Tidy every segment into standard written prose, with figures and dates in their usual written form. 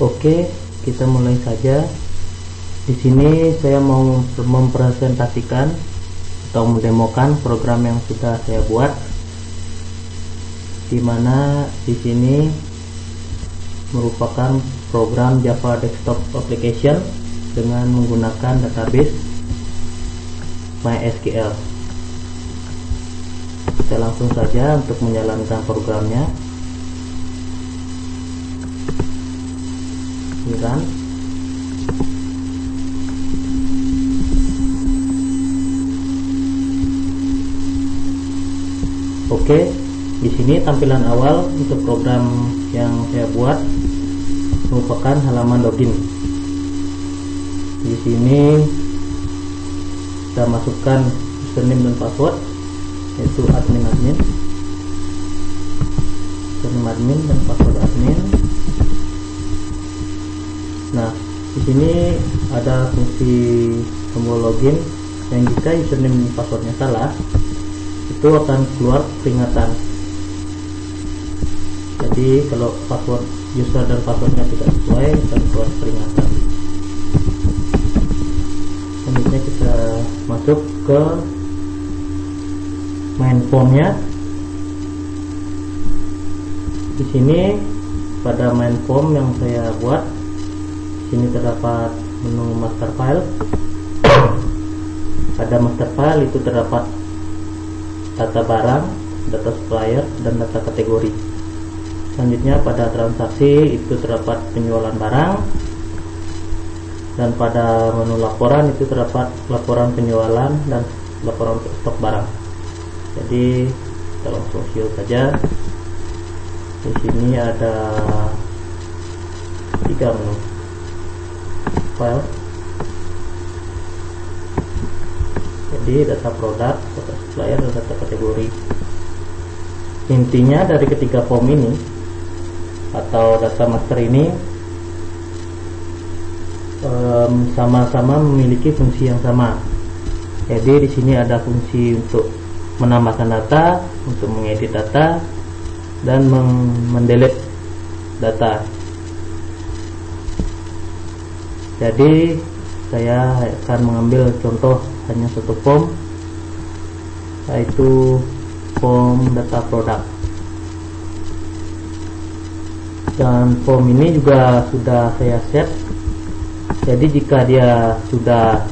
Oke, kita mulai saja. Di sini saya mau mempresentasikan atau mendemokan program yang sudah saya buat, di mana di sini merupakan program Java Desktop Application dengan menggunakan database MySQL. Kita langsung saja untuk menjalankan programnya. Run. Oke, di sini tampilan awal untuk program yang saya buat merupakan halaman login. Di sini kita masukkan username dan password, yaitu admin, username admin dan password admin. Nah, di sini ada fungsi tombol login yang jika username dan passwordnya salah, itu akan keluar peringatan. Jadi kalau password user dan passwordnya tidak sesuai, akan keluar peringatan. Selanjutnya kita masuk ke main formnya. Di sini pada main form yang saya buat, ini terdapat menu master file. Pada master file itu terdapat data barang, data supplier, dan data kategori. Selanjutnya pada transaksi itu terdapat penjualan barang, dan pada menu laporan itu terdapat laporan penjualan dan laporan stok barang. Jadi kita langsung view saja. Di sini ada 3 menu file. Jadi data produk, data supplier, dan data kategori. Intinya dari ketiga form ini atau data master ini sama-sama memiliki fungsi yang sama. Jadi di sini ada fungsi untuk menambahkan data, untuk mengedit data, dan mendelete data. Jadi saya akan mengambil contoh hanya satu form, yaitu form data produk. Dan form ini juga sudah saya set. Jadi jika dia sudah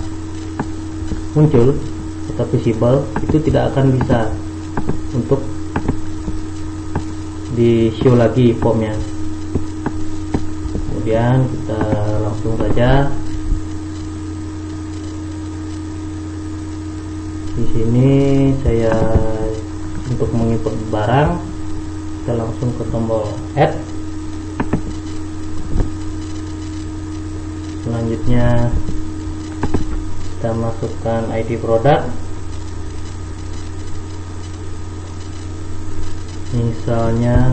muncul atau visible, itu tidak akan bisa untuk di show lagi formnya. Kemudian kita langsung saja. Di sini saya untuk mengimport barang, kita langsung ke tombol add. Selanjutnya kita masukkan ID produk, misalnya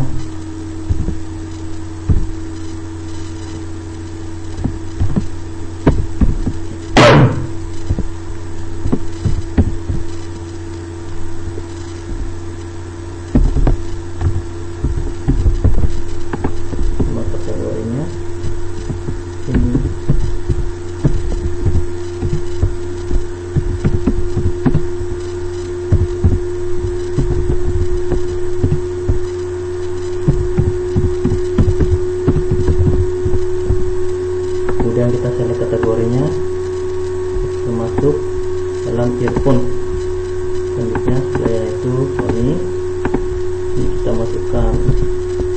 kategorinya ini. Kemudian kita select kategorinya, kita masuk dalam earphone. Selanjutnya setelah itu Sony, ini kita masukkan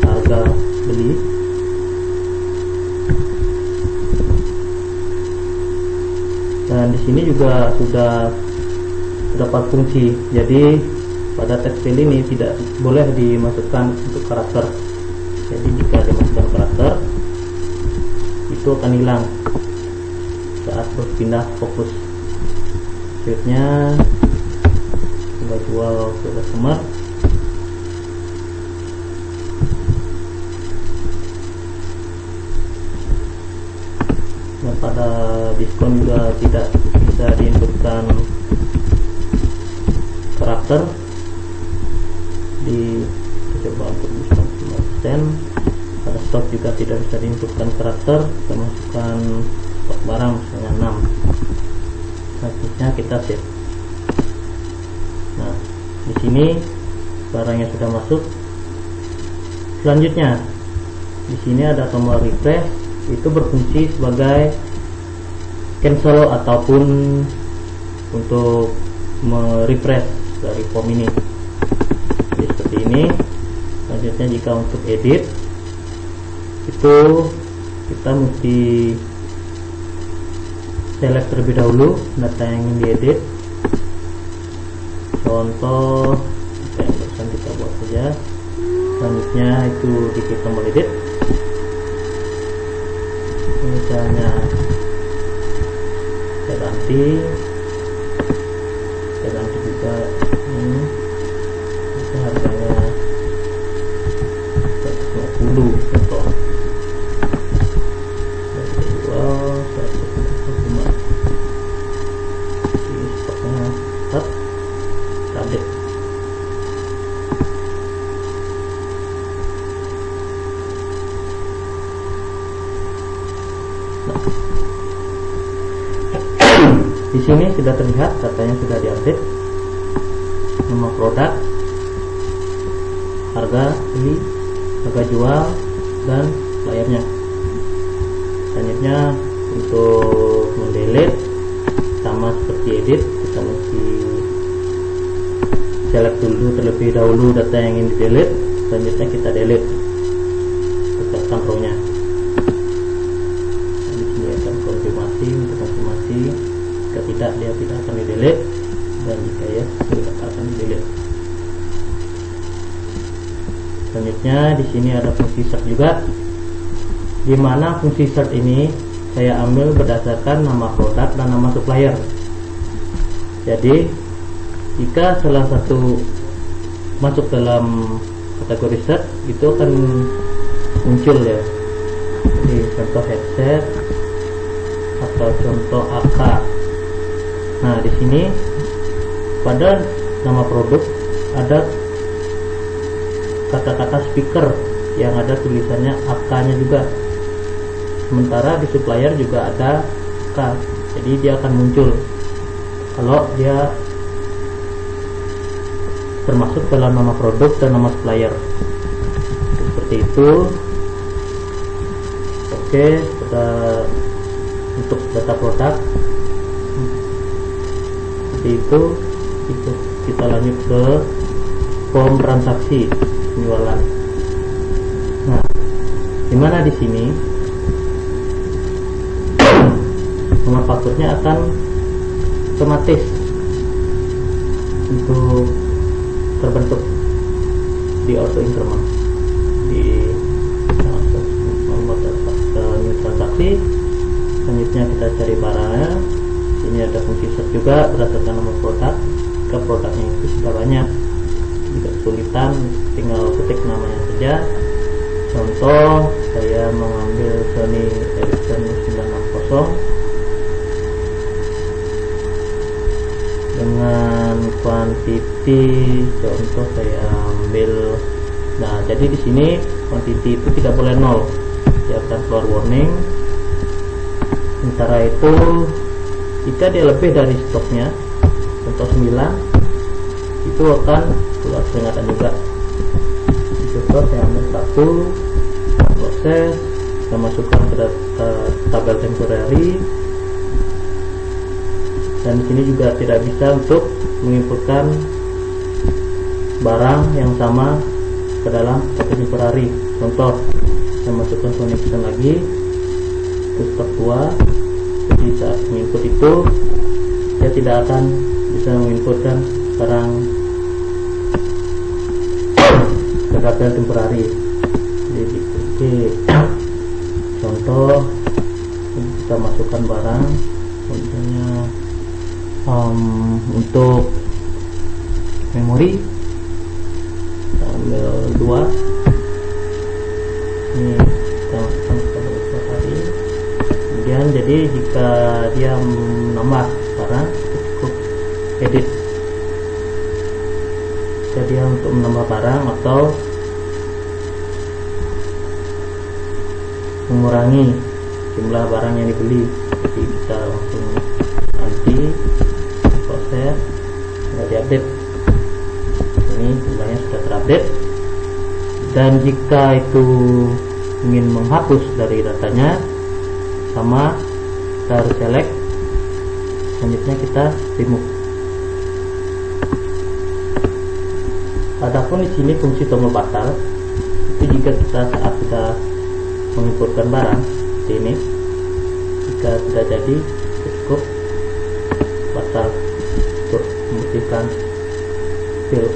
harga beli. Dan di sini juga sudah terdapat fungsi. Jadi pada teks file ini tidak boleh dimasukkan untuk karakter. Jadi jika dimasukkan karakter, itu akan hilang saat berpindah fokus. Selanjutnya kita jual ke customer. Nah, pada diskon juga tidak bisa diinputkan karakter. Di coba untuk diskon 5%. Pada stok juga tidak bisa diinputkan karakter, kita masukkan stok barang misalnya 6. Selanjutnya kita save. Nah, di sini barangnya sudah masuk. Selanjutnya di sini ada tombol refresh, itu berfungsi sebagai cancel ataupun untuk merefresh dari form ini. Jadi seperti ini. Selanjutnya jika untuk edit itu kita mesti select terlebih dahulu data yang ingin diedit. Contoh yang barusan kita buat saja. Selanjutnya itu diklik tombol edit, misalnya saya ganti juga ini, bisa harganya 150 contoh, jual 150, di stoknya tetap update. Di sini sudah terlihat datanya sudah diupdate, nama produk, harga beli, harga jual, dan layarnya. Selanjutnya untuk mendelete sama seperti edit, kita mesti select dulu terlebih dahulu data yang ingin di delete. Selanjutnya kita delete, tekan row-nya. Di sini akan konfirmasi untuk konfirmasi. Jika tidak, dia tidak akan di delete, dan jika ya, tidak akan di delete. Selanjutnya di sini ada fungsi search juga, di mana fungsi search ini saya ambil berdasarkan nama produk dan nama supplier. Jadi jika salah satu masuk dalam kategori search, itu akan muncul ya. Jadi contoh headset atau contoh AK. Nah, di sini pada nama produk ada kata-kata speaker yang ada tulisannya AK-nya juga. Sementara di supplier juga ada AK. Jadi dia akan muncul kalau dia termasuk dalam nama produk dan nama supplier. Seperti itu. Oke, untuk data produk seperti itu. Kita lanjut ke form transaksi penjualan. Nah, dimana di sini nomor fakturnya akan otomatis untuk terbentuk di auto increment di nomor transaksi. Selanjutnya kita cari barangnya. Ini ada fungsi search juga berdasarkan nomor produk. Jika produknya itu sudah banyak, jika kesulitan tinggal ketik namanya saja. Contoh, saya mengambil Sony Ericsson 960 dengan quantity, contoh saya ambil. Nah, jadi di sini quantity itu tidak boleh 0, dia akan keluar warning. Sementara itu jika dia lebih dari stoknya, contoh 9, itu akan keluar peringatan juga. Contoh saya ambil 1, proses, saya masukkan ke tabel temporary, dan di sini juga tidak bisa untuk menginputkan barang yang sama ke dalam tabel temporary. Contoh, saya masukkan Sony Ericsson lagi ke stok 2. Jadi saat menginput itu dia tidak akan bisa menginputkan barang ke tabel temporary. Jadi oke. Contoh, kita masukkan barang, contohnya untuk memori, kita ambil 2. Ini kita masukkan ke tabel temporary. Kemudian jadi jika dia menambah barang, cukup edit. Jika dia untuk menambah barang atau mengurangi jumlah barang yang dibeli. Jadi kita langsung nanti proses sudah diupdate, ini jumlahnya sudah terupdate. Dan jika itu ingin menghapus dari datanya, sama kita harus select, selanjutnya kita remove. Adapun di sini fungsi tombol batal itu jika kita saat sudah menginputkan barang seperti ini, jika sudah jadi cukup batal untuk memutihkan fill.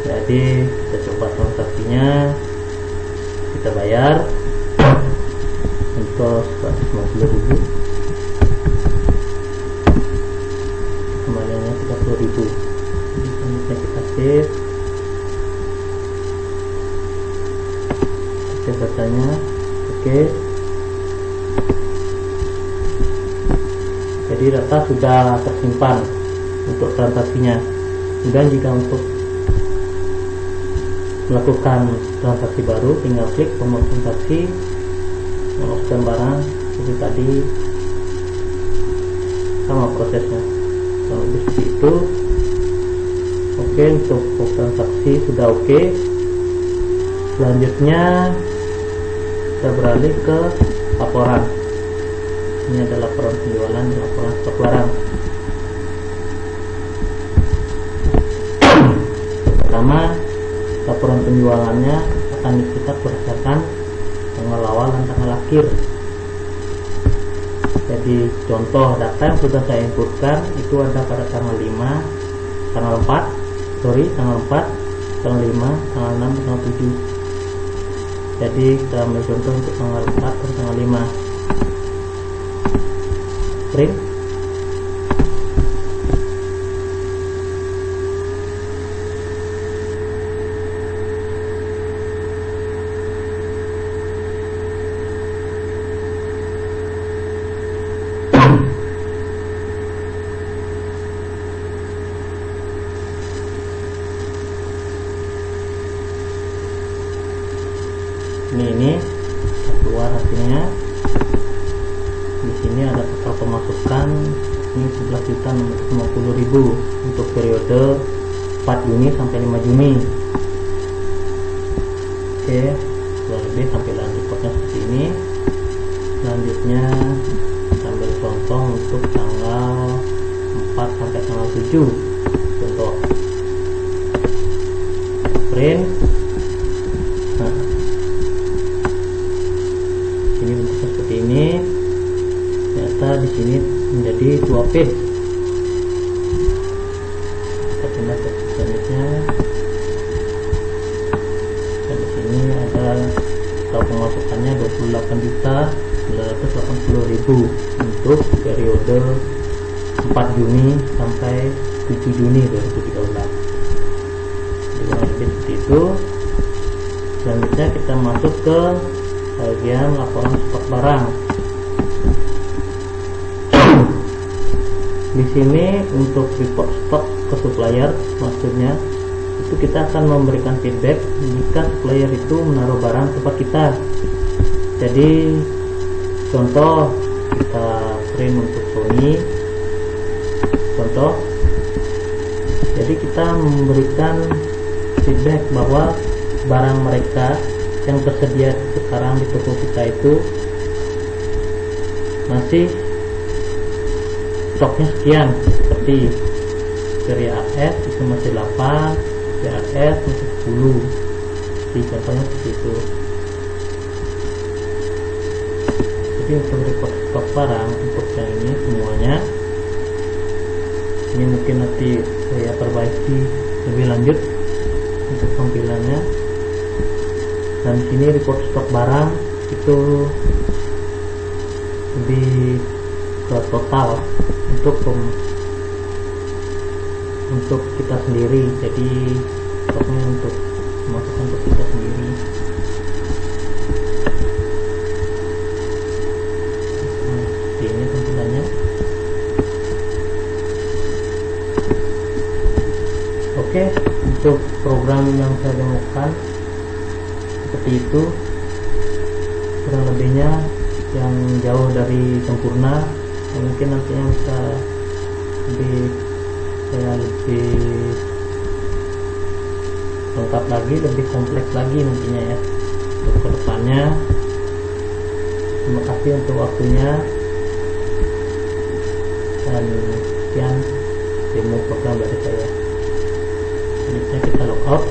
Jadi kita coba transaksinya, kita bayar untuk 150.000, kembaliannya 30.000. Selanjutnya kita save datanya. Oke, jadi data sudah tersimpan untuk transaksinya. Dan jika untuk melakukan transaksi baru, tinggal klik tombol transaksi, meloloskan barang seperti tadi, sama prosesnya kurang lebih seperti itu. Oke, untuk transaksi sudah oke. Selanjutnya kita beralih ke laporan. Ini adalah laporan penjualan dan laporan stok barang. Pertama, laporan penjualannya akan kita berdasarkan tanggal awal dan tanggal akhir. Jadi contoh data yang sudah saya inputkan itu ada pada tanggal 4, tanggal 4, tanggal 5, tanggal 6, tanggal 7. Jadi kita ambil contoh untuk tanggal 4 dan tanggal 5. Print. Ini keluar hasilnya. Di sini ada total pemasukan ini 11.650.000 untuk periode 4 Juni sampai 5 Juni. Oke, kurang lebih tampilan reportnya seperti ini. Selanjutnya ambil contoh untuk tanggal 4 sampai tanggal 7. Contoh print. Ini bentuknya seperti ini. Ternyata di sini menjadi 2 page. Kita pindah ke selanjutnya. Dan di sini ada total pemasukannya 28.980.000 untuk periode 4 Juni sampai 7 Juni 2013. Jadi lebih seperti itu. Selanjutnya kita masuk ke bagian laporan stok barang. Di sini untuk report stok ke supplier, maksudnya itu kita akan memberikan feedback jika supplier itu menaruh barang ke tempat kita. Jadi contoh kita print untuk Sony. Contoh. Jadi kita memberikan feedback bahwa barang mereka yang tersedia sekarang di toko kita itu masih stoknya sekian, seperti seri AS itu masih 8, CRS masih 10. Jadi contohnya seperti itu. Jadi untuk report stok barang untuk yang ini semuanya, ini mungkin nanti saya perbaiki lebih lanjut untuk tampilannya. Dan di sini report stok barang itu lebih ke total untuk kita sendiri. Jadi stoknya untuk pemasukan untuk kita sendiri. Seperti ini tampilannya. Oke, untuk program yang saya demokan seperti itu. kurang lebihnya yang jauh dari sempurna, mungkin nantinya bisa lebih lengkap lagi, lebih kompleks lagi nantinya ya untuk kedepannya. Terima kasih untuk waktunya, dan sekian demo program dari saya. Selanjutnya kita logout,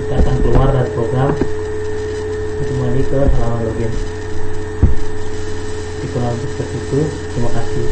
kita akan keluar dari program, kembali ke halaman login. Kurang lebih seperti itu. Terima kasih.